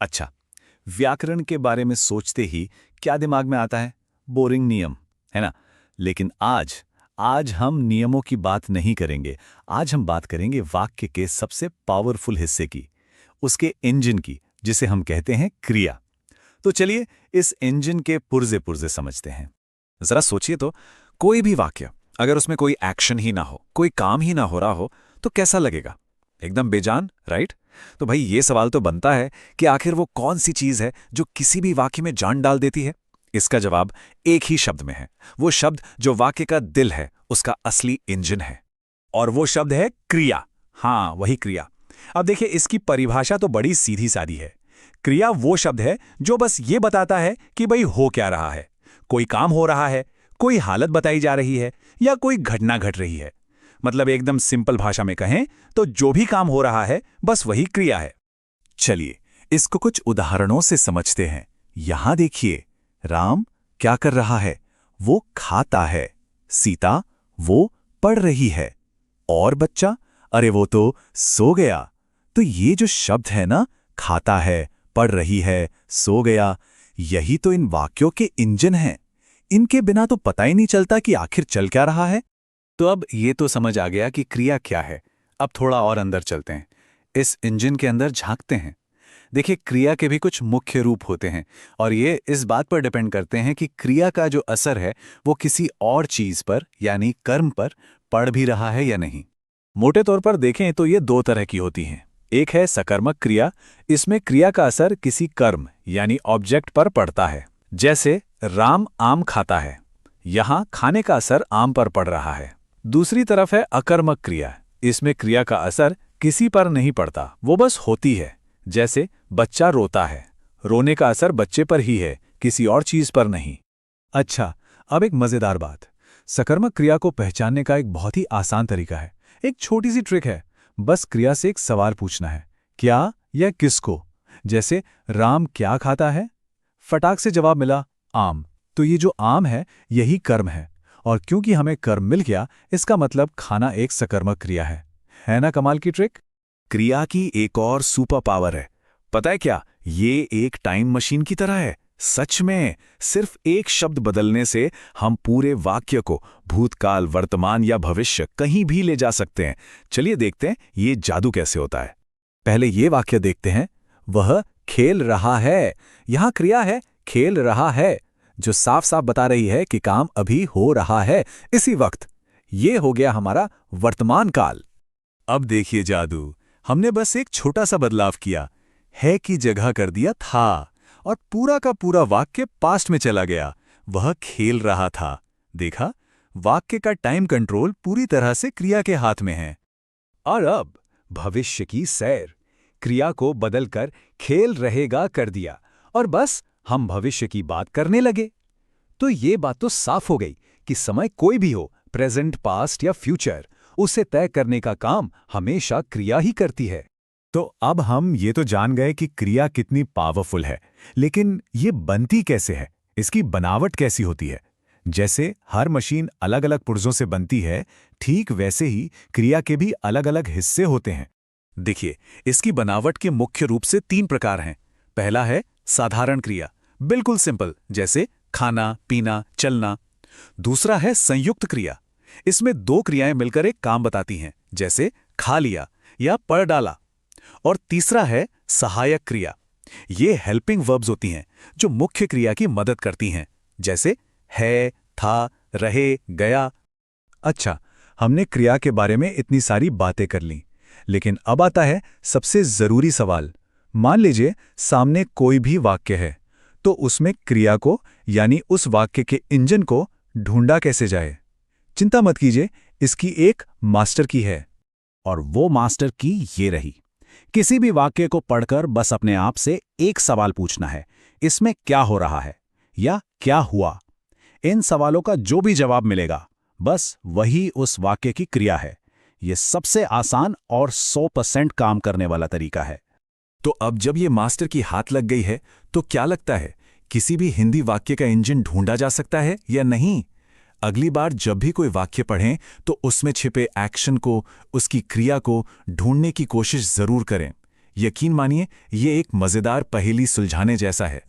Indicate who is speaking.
Speaker 1: अच्छा, व्याकरण के बारे में सोचते ही क्या दिमाग में आता है? बोरिंग नियम, है ना? लेकिन आज आज हम नियमों की बात नहीं करेंगे। आज हम बात करेंगे वाक्य के सबसे पावरफुल हिस्से की, उसके इंजन की, जिसे हम कहते हैं क्रिया। तो चलिए इस इंजन के पुर्जे पुर्जे समझते हैं। जरा सोचिए तो, कोई भी वाक्य अगर उसमें कोई एक्शन ही ना हो, कोई काम ही ना हो रहा हो, तो कैसा लगेगा? एकदम बेजान, राइट? तो भाई ये सवाल तो बनता है कि आखिर वो कौन सी चीज है जो किसी भी वाक्य में जान डाल देती है? इसका जवाब एक ही शब्द में है। वो शब्द जो वाक्य का दिल है, उसका असली इंजन है। और वो शब्द है क्रिया। हाँ, वही क्रिया। अब देखिए, इसकी परिभाषा तो बड़ी सीधी सादी है। क्रिया वो शब्द है जो बस ये बताता है कि भाई हो क्या रहा है। कोई काम हो रहा है, कोई हालत बताई जा रही है, या कोई घटना घट रही है। मतलब एकदम सिंपल भाषा में कहें तो जो भी काम हो रहा है, बस वही क्रिया है। चलिए इसको कुछ उदाहरणों से समझते हैं। यहां देखिए, राम क्या कर रहा है? वो खाता है। सीता वो पढ़ रही है। और बच्चा, अरे वो तो सो गया। तो ये जो शब्द है ना, खाता है, पढ़ रही है, सो गया, यही तो इन वाक्यों के इंजन हैं। इनके बिना तो पता ही नहीं चलता कि आखिर चल क्या रहा है। तो अब ये तो समझ आ गया कि क्रिया क्या है। अब थोड़ा और अंदर चलते हैं, इस इंजन के अंदर झांकते हैं। देखिए, क्रिया के भी कुछ मुख्य रूप होते हैं, और ये इस बात पर डिपेंड करते हैं कि क्रिया का जो असर है वो किसी और चीज पर, यानी कर्म पर पड़ भी रहा है या नहीं। मोटे तौर पर देखें तो ये दो तरह की होती हैं। एक है सकर्मक क्रिया। इसमें क्रिया का असर किसी कर्म यानी ऑब्जेक्ट पर पड़ता है। जैसे राम आम खाता है, यहां खाने का असर आम पर पड़ रहा है। दूसरी तरफ है अकर्मक क्रिया। इसमें क्रिया का असर किसी पर नहीं पड़ता, वो बस होती है। जैसे बच्चा रोता है, रोने का असर बच्चे पर ही है, किसी और चीज पर नहीं। अच्छा, अब एक मजेदार बात। सकर्मक क्रिया को पहचानने का एक बहुत ही आसान तरीका है। एक छोटी सी ट्रिक है। बस क्रिया से एक सवाल पूछना है, क्या या किसको। जैसे राम क्या खाता है? फटाक से जवाब मिला, आम। तो ये जो आम है, यही कर्म है। और क्योंकि हमें कर्म मिल गया, इसका मतलब खाना एक सकर्मक क्रिया है ना? कमाल की ट्रिक। क्रिया की एक और सुपर पावर है, पता है क्या? ये एक टाइम मशीन की तरह है। सच में, सिर्फ एक शब्द बदलने से हम पूरे वाक्य को भूतकाल, वर्तमान या भविष्य कहीं भी ले जा सकते हैं। चलिए देखते हैं ये जादू कैसे होता है। पहले ये वाक्य देखते हैं, वह खेल रहा है। यहां क्रिया है खेल रहा है, जो साफ साफ बता रही है कि काम अभी हो रहा है, इसी वक्त। ये हो गया हमारा वर्तमान काल। अब देखिए जादू, हमने बस एक छोटा सा बदलाव किया, है की जगह कर दिया था, और पूरा का पूरा वाक्य पास्ट में चला गया। वह खेल रहा था। देखा, वाक्य का टाइम कंट्रोल पूरी तरह से क्रिया के हाथ में है। और अब भविष्य की सैर। क्रिया को बदलकर खेल रहेगा कर दिया, और बस हम भविष्य की बात करने लगे। तो ये बात तो साफ हो गई कि समय कोई भी हो, प्रेजेंट, पास्ट या फ्यूचर, उसे तय करने का काम हमेशा क्रिया ही करती है। तो अब हम ये तो जान गए कि क्रिया कितनी पावरफुल है, लेकिन ये बनती कैसे है? इसकी बनावट कैसी होती है? जैसे हर मशीन अलग अलग पुर्जों से बनती है, ठीक वैसे ही क्रिया के भी अलग अलग हिस्से होते हैं। देखिए, इसकी बनावट के मुख्य रूप से 3 प्रकार हैं। पहला है साधारण क्रिया, बिल्कुल सिंपल, जैसे खाना, पीना, चलना। दूसरा है संयुक्त क्रिया। इसमें 2 क्रियाएं मिलकर एक काम बताती हैं, जैसे खा लिया या पढ़ डाला। और तीसरा है सहायक क्रिया। ये हेल्पिंग वर्ब्स होती हैं जो मुख्य क्रिया की मदद करती हैं, जैसे है, था, रहे, गया। अच्छा, हमने क्रिया के बारे में इतनी सारी बातें कर लीं, लेकिन अब आता है सबसे जरूरी सवाल। मान लीजिए सामने कोई भी वाक्य है, तो उसमें क्रिया को यानी उस वाक्य के इंजन को ढूंढा कैसे जाए? चिंता मत कीजिए, इसकी एक मास्टर की है। और वो मास्टर की ये रही। किसी भी वाक्य को पढ़कर बस अपने आप से एक सवाल पूछना है, इसमें क्या हो रहा है या क्या हुआ। इन सवालों का जो भी जवाब मिलेगा, बस वही उस वाक्य की क्रिया है। यह सबसे आसान और 100% काम करने वाला तरीका है। तो अब जब ये मास्टर की हाथ लग गई है, तो क्या लगता है, किसी भी हिंदी वाक्य का इंजन ढूंढा जा सकता है या नहीं? अगली बार जब भी कोई वाक्य पढ़ें, तो उसमें छिपे एक्शन को, उसकी क्रिया को ढूंढने की कोशिश जरूर करें।
Speaker 2: यकीन मानिए ये एक मज़ेदार पहेली सुलझाने जैसा है।